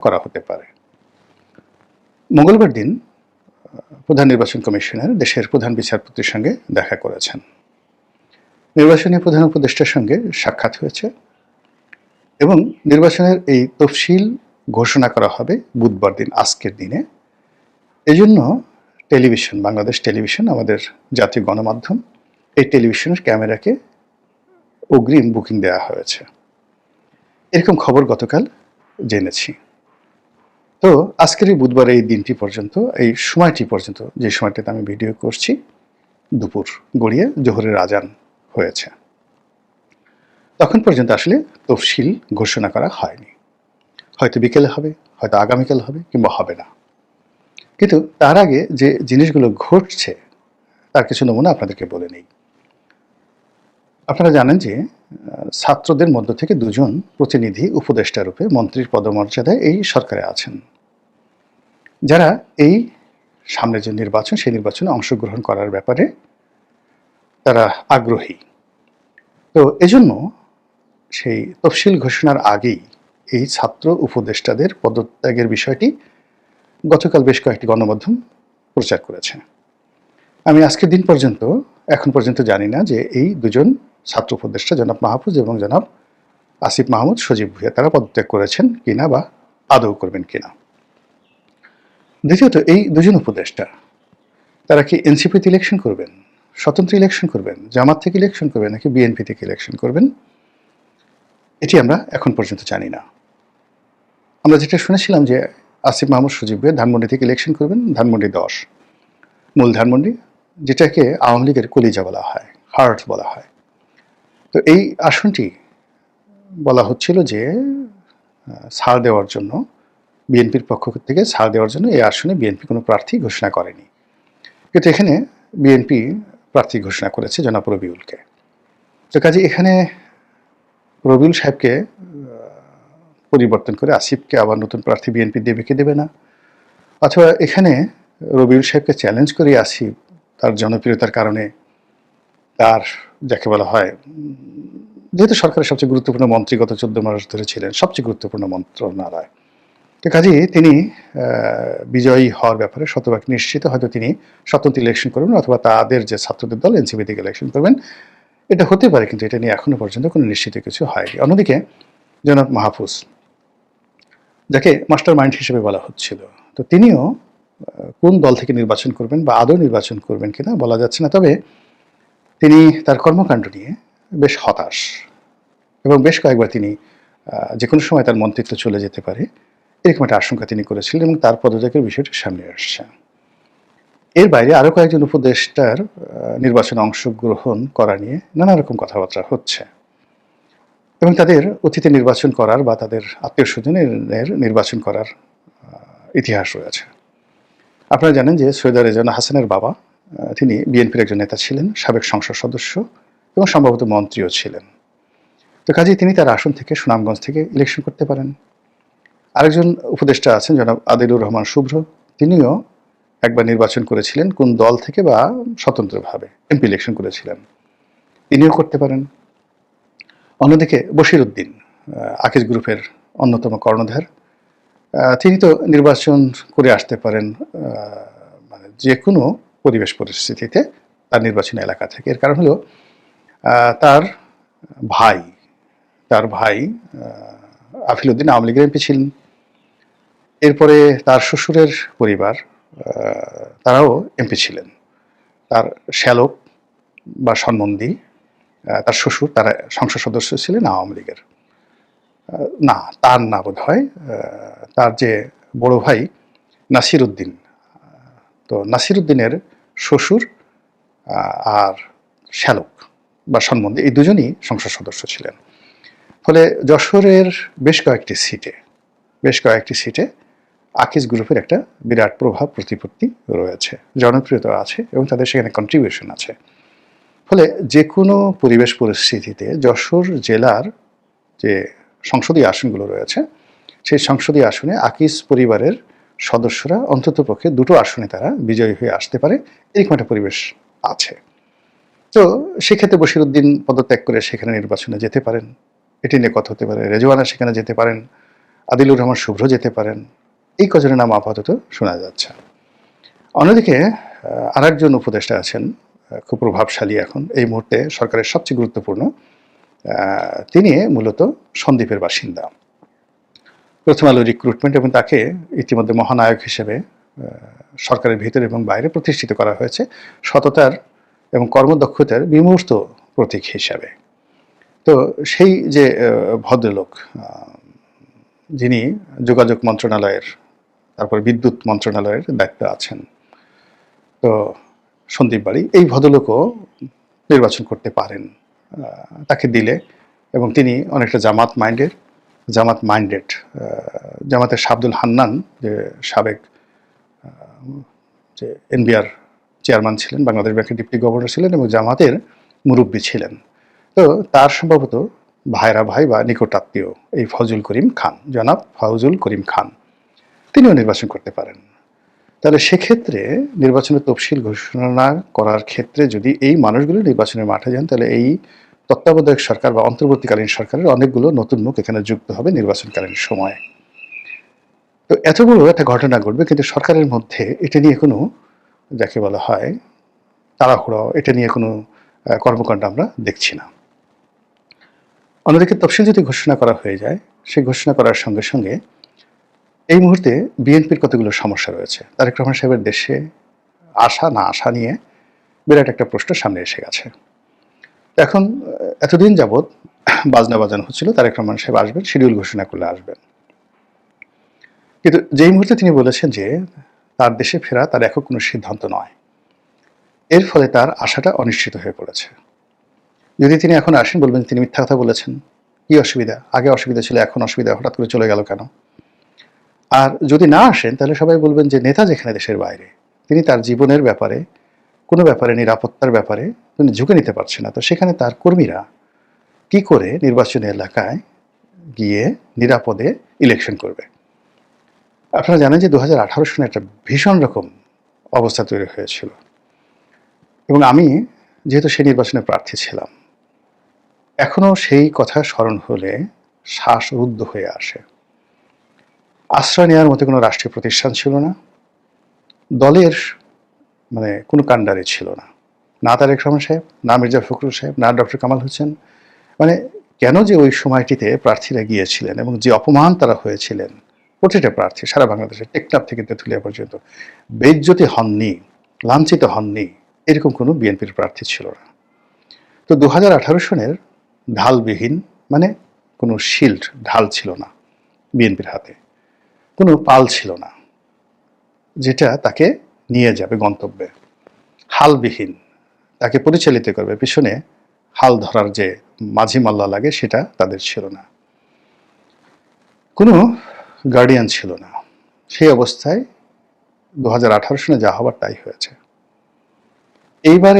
করা হতে পারে। মঙ্গলবার দিন প্রধান নির্বাচন কমিশনার দেশের প্রধান বিচারপতির সঙ্গে দেখা করেছেন। নির্বাচনী প্রধান উপদেষ্টার সঙ্গে সাক্ষাৎ হয়েছে এবং নির্বাচনের এই তফসিল ঘোষণা করা হবে বুধবার দিন, আজকের দিনে। এজন্য টেলিভিশন, বাংলাদেশ টেলিভিশন, আমাদের জাতীয় গণমাধ্যম, এই টেলিভিশনের ক্যামেরাকে অগ্রিম বুকিং দেওয়া হয়েছে, এরকম খবর গতকাল জেনেছি। তো আজকের এই বুধবার এই দিনটি পর্যন্ত, এই সময়টি পর্যন্ত, যে সময়টাতে আমি ভিডিও করছি, দুপুর গড়িয়ে জোহরের আজান হয়েছে, তখন পর্যন্ত আসলে তফসিল ঘোষণা করা হয়নি। হয়তো বিকেলে হবে, হয়তো আগামীকাল হবে, কিংবা হবে না। কিন্তু তার আগে যে জিনিসগুলো ঘটছে তার কিছু নমুনা আপনাদেরকে বলে নেই। আপনারা জানেন যে ছাত্রদের মধ্য থেকে দুজন প্রতিনিধি উপদেষ্টা রূপে মন্ত্রীর পদমর্যাদায় এই সরকারে আছেন, যারা এই সামনে যে নির্বাচন, সেই নির্বাচনে অংশগ্রহণ করার ব্যাপারে তারা আগ্রহী। তো এজন্য সেই তফসিল ঘোষণার আগেই এই ছাত্র উপদেষ্টাদের পদত্যাগের বিষয়টি গতকাল বেশ কয়েকটি গণমাধ্যম প্রচার করেছে। আমি আজকের দিন পর্যন্ত, এখন পর্যন্ত জানি না যে এই দুজন ছাত্র উপদেষ্টা, জনাব মাহফুজ এবং জনাব আসিফ মাহমুদ সজীব ভুঁইয়া, তারা পদত্যাগ করেছেন কিনা বা আদৌ করবেন কিনা। দ্বিতীয়ত, এই দুজন উপদেষ্টা তারা কি এনসিপিতে ইলেকশন করবেন, স্বতন্ত্র ইলেকশন করবেন, জামাত থেকে ইলেকশন করবেন, নাকি বিএনপি থেকে ইলেকশন করবেন, এটি আমরা এখন পর্যন্ত জানি না। আমরা যেটা শুনেছিলাম যে আসিফ মাহমুদ সজীব ভুঁইয়া ধানমন্ডি থেকে ইলেকশন করবেন, ধানমন্ডি 10, মূল ধানমন্ডি, যেটাকে আওয়ামী লীগের কলিজা বলা হয়, হার্ট বলা হয়। তো এই আসনটি বলা হচ্ছিল যে ছাড় দেওয়ার জন্য, বিএনপির পক্ষ থেকে ছাড় দেওয়ার জন্য এই আসনে বিএনপি কোনো প্রার্থী ঘোষণা করেনি। কিন্তু এখানে বিএনপি প্রার্থী ঘোষণা করেছে জনাব রবিউলকে। তো কাজে এখানে রবিউল সাহেবকে পরিবর্তন করে আসিফকে আবার নতুন প্রার্থী বিএনপি দেবে কি দেবে না, অথবা এখানে রবিউল সাহেবকে চ্যালেঞ্জ করে আসিফ তার জনপ্রিয়তার কারণে, তার যাকে বলা হয়, যেহেতু সরকারের সবচেয়ে গুরুত্বপূর্ণ মন্ত্রী গত 14 মাস ধরে ছিলেন, সবচেয়ে গুরুত্বপূর্ণ মন্ত্রণালয়, তো কাজেই তিনি বিজয়ী হওয়ার ব্যাপারে শতভাগ নিশ্চিত। হয়তো তিনি স্বতন্ত্র ইলেকশন করবেন, অথবা তাদের যে ছাত্রদের দল এনসিপি থেকে ইলেকশন করবেন, এটা হতে পারে, কিন্তু এটা নিয়ে এখনো পর্যন্ত কোনো নিশ্চিত কিছু হয়নি। অন্যদিকে জনাব মাহফুজ, যাকে মাস্টার মাইন্ড হিসেবে বলা হচ্ছিল, তো তিনিও কোন দল থেকে নির্বাচন করবেন বা আদৌ নির্বাচন করবেন কিনা বলা যাচ্ছে না। তবে তিনি তার কর্মকাণ্ড নিয়ে বেশ হতাশ, এবং বেশ কয়েকবার তিনি যে কোনো সময় তার মন্ত্রিত্ব চলে যেতে পারে, এরকম একটা আশঙ্কা তিনি করেছিলেন, এবং তার পদত্যাগের বিষয়টি সামনে আসছে। এর বাইরে আরও কয়েকজন উপদেষ্টার নির্বাচনে অংশগ্রহণ করা নিয়ে নানা রকম কথাবার্তা হচ্ছে, এবং তাদের অতীতে নির্বাচন করার বা তাদের আত্মীয় স্বজনের নির্বাচন করার ইতিহাস রয়েছে। আপনারা জানেন যে সৈয়দ রেজওয়ানা হাসানের বাবা, তিনি বিএনপির একজন নেতা ছিলেন, সাবেক সংসদ সদস্য এবং সম্ভবত মন্ত্রীও ছিলেন। তো কাজেই তিনি তার আসন থেকে, সুনামগঞ্জ থেকে ইলেকশন করতে পারেন। আরেকজন উপদেষ্টা আছেন জনাব আদিলুর রহমান শুভ্র, তিনিও একবার নির্বাচন করেছিলেন, কোন দল থেকে বা স্বতন্ত্রভাবে এমপি ইলেকশন করেছিলেন, তিনিও করতে পারেন। অন্যদিকে বশির উদ্দিন, আকিজ গ্রুপের অন্যতম কর্ণধার, তিনি তো নির্বাচন করে আসতে পারেন মানে যে কোনো পরিবেশ পরিস্থিতিতে তার নির্বাচনী এলাকা থেকে। এর কারণ হলো তার ভাই আফিল উদ্দিন আওয়ামী লীগের এমপি ছিলেন। এরপরে তার শ্বশুরের পরিবার, তারাও এমপি ছিলেন। তার শ্যালক বা সন্মন্দি, তার শ্বশুর, তারা সংসদ সদস্য ছিলেন আওয়ামী লীগের। না, তার না বোধ হয়, তার যে বড় ভাই নাসির উদ্দিন, তো নাসির উদ্দিনের শ্বশুর আর শ্যালক বা সন্মন্দি, এই দুজনই সংসদ সদস্য ছিলেন। ফলে যশোরের বেশ কয়েকটি সিটে আকিজ গ্রুপের একটা বিরাট প্রভাব প্রতিপত্তি রয়েছে, জনপ্রিয়তা আছে, এবং তাদের সেখানে কন্ট্রিবিউশন আছে। ফলে যে কোনো পরিবেশ পরিস্থিতিতে যশোর জেলার যে সংসদীয় আসনগুলো রয়েছে, সেই সংসদীয় আসনে আকিজ পরিবারের সদস্যরা অন্ততপক্ষে দুটো আসনে তারা বিজয়ী হয়ে আসতে পারে, এরকম একটা পরিবেশ আছে। তো সেক্ষেত্রে বশির উদ্দিন পদত্যাগ করে সেখানে নির্বাচনে যেতে পারেন, এটি নিয়ে কথা হতে পারে। রেজওয়ানা সেখানে যেতে পারেন, আদিলুর রহমান শুভ্র যেতে পারেন। এই কজনের নাম আপাতত শোনা যাচ্ছে। অন্যদিকে আরেকজন উপদেষ্টা আছেন, খুব প্রভাবশালী এখন এই মুহূর্তে সরকারের সবচেয়ে গুরুত্বপূর্ণ। তিনি মূলত সন্দ্বীপের বাসিন্দা। প্রথম আলো রিক্রুটমেন্ট এবং তাকে ইতিমধ্যে মহানায়ক হিসেবে সরকারের ভিতরে এবং বাইরে প্রতিষ্ঠিত করা হয়েছে সততার এবং কর্মদক্ষতার বিমূর্ত প্রতীক হিসাবে। তো সেই যে ভদ্রলোক যিনি যোগাযোগ মন্ত্রণালয়ের, তারপর বিদ্যুৎ মন্ত্রণালয়ের দায়িত্বে আছেন, তো সন্দীপ বাড়ি, এই ভদ্রলোকও নির্বাচন করতে পারেন তাকে দিলে, এবং তিনি অনেকটা জামাত মাইন্ডেড। জামাতের শাবদুল হান্নান, যে সাবেক যে এনবিআর চেয়ারম্যান ছিলেন, বাংলাদেশ ব্যাংকের ডিপ্টি গভর্নর ছিলেন এবং জামাতের মুরব্বী ছিলেন, তো তার সম্ভবত ভাইরা ভাই বা নিকটাত্মীয় এই ফজল করিম খান, জনাব ফজল করিম খান, তিনিও নির্বাচন করতে পারেন। তাহলে সেক্ষেত্রে নির্বাচনের তফসিল ঘোষণা করার ক্ষেত্রে যদি এই মানুষগুলো নির্বাচনের মাঠে যান, তাহলে এই তত্ত্বাবধায়ক সরকার বা অন্তর্বর্তীকালীন সরকারের অনেকগুলো নতুন মুখ এখানে যুক্ত হবে নির্বাচনকালীন সময়ে। তো এত বড় একটা ঘটনা ঘটবে, কিন্তু সরকারের মধ্যে এটা নিয়ে কোনো, যাকে বলা হয় তাড়াহুড়ো, এটা নিয়ে কোনো কর্মকাণ্ড আমরা দেখছি না। অন্যদিকে তফসিল যদি ঘোষণা করা হয়ে যায়, সেই ঘোষণা করার সঙ্গে সঙ্গে এই মুহূর্তে বিএনপির কতগুলো সমস্যা রয়েছে। তারেক রহমান সাহেবের দেশে আসা না আসা নিয়ে বিরাট একটা প্রশ্ন সামনে এসে গেছে। এখন এতদিন যাবৎ বাজনা বাজানো হচ্ছিল তারেক রহমান সাহেব আসবেন, শিডিউল ঘোষণা করলে আসবেন, কিন্তু যেই মুহূর্তে তিনি বলেছেন যে তার দেশে ফেরা তার একক কোনো সিদ্ধান্ত নয়, এর ফলে তার আশাটা অনিশ্চিত হয়ে পড়েছে। যদি তিনি এখন আসেন, বলবেন তিনি মিথ্যা কথা বলেছেন, কি অসুবিধা, আগে অসুবিধা ছিল, এখন অসুবিধা, হঠাৎ করে চলে গেল কেন? আর যদি না আসেন, তাহলে সবাই বলবেন যে নেতা যেখানে দেশের বাইরে, তিনি তার জীবনের ব্যাপারে, কোনো ব্যাপারে, নিরাপত্তার ব্যাপারে তিনি ঝুঁকে নিতে পারছে না, তো সেখানে তার কর্মীরা কি করে নির্বাচনী এলাকায় গিয়ে নিরাপদে ইলেকশন করবে? আপনারা জানেন যে 2018 সনে একটা ভীষণ রকম অবস্থা তৈরি হয়েছিল, এবং আমি যেহেতু সেই নির্বাচনে প্রার্থী ছিলাম, এখনও সেই কথা স্মরণ হলে শ্বাসরুদ্ধ হয়ে আসে। আশ্রয় নেওয়ার মতো কোনো রাষ্ট্রীয় প্রতিষ্ঠান ছিল না, দলের মানে কোনো কাণ্ডারি ছিল না, না তারেক রহমান সাহেব, না মির্জা ফখরুল সাহেব, না ডক্টর কামাল হোসেন। মানে কেন যে ওই সময়টিতে প্রার্থীরা গিয়েছিলেন এবং যে অপমান তারা হয়েছিলেন, প্রতিটা প্রার্থী সারা বাংলাদেশে, টেকনাফ থেকে তেঁতুলিয়া পর্যন্ত, বেইজ্জতি হননি, লাঞ্ছিত হননি, এরকম কোনো বিএনপির প্রার্থী ছিল না। তো 2018 সনের ঢালবিহীন, মানে কোনো শিল্ড, ঢাল ছিল না বিএনপির হাতে, কোনো পাল ছিল না যেটা তাকে নিয়ে যাবে গন্তব্যে, হালবিহীন, তাকে পরিচালিত করবে, পিছনে হাল ধরার যে মাঝি মাল্লা লাগে সেটা তাদের ছিল না, কোনো গার্ডিয়ান ছিল না। সেই অবস্থায় 2018 সনে যা হবার তাই হয়েছে। এইবারে